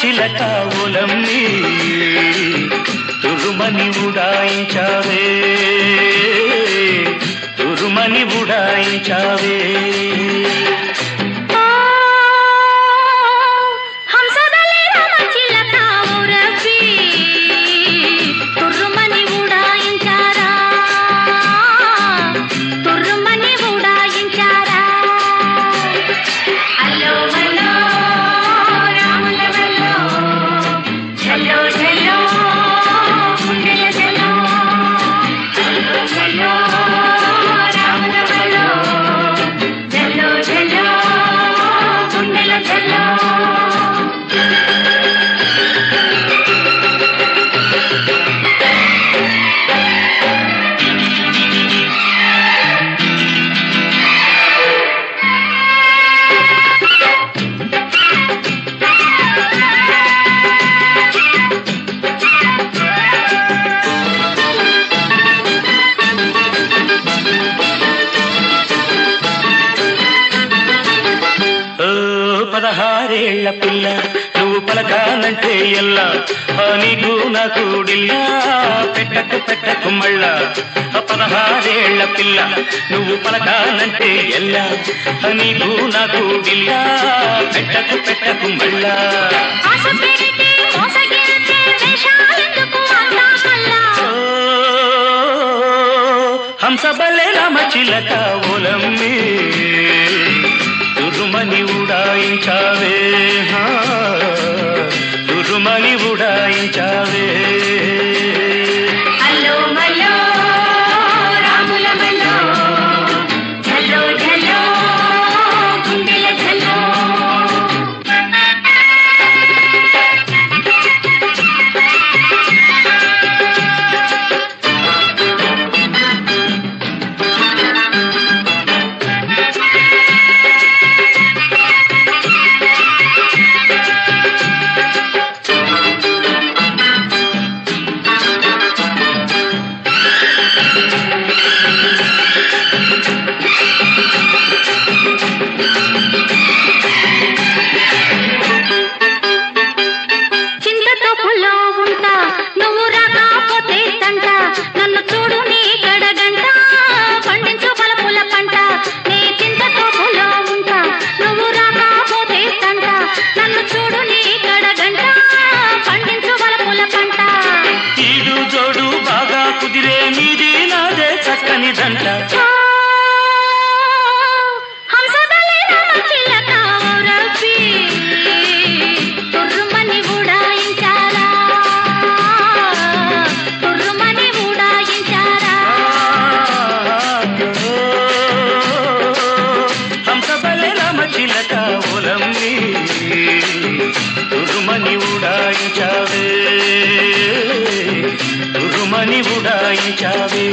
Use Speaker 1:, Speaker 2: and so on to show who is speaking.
Speaker 1: చిలక ఒలమ్మి తురుమని ఉడాయించావే తురుమని ఉడాయించావే పదహారేళ్ల పిల్ల నువ్వు పలకానంటే ఎల్లా నీకు నాకు డిల్లా పెట్టకు పెట్టకు మళ్ళా 16 పిల్ల నువ్వు పలకానంటే ఎల్లా నీకు నాకు డిల్లా పెట్టకు పెట్టకు మళ్ళా హంసబలే రామచిలక ఒలమ్మి తురుమని ఉడాయించావే తురుమని ఉడాయించావే కుదిరే నీది నాదే చక్కని దంట తుర్రుమని ఉడాయించారా తుర్రుమని ఉడాయించారా హంసబలే రామచిలక ఒలమ్మి తుర్రుమని ఉడాయించావే తురుమని ఉడాయించావే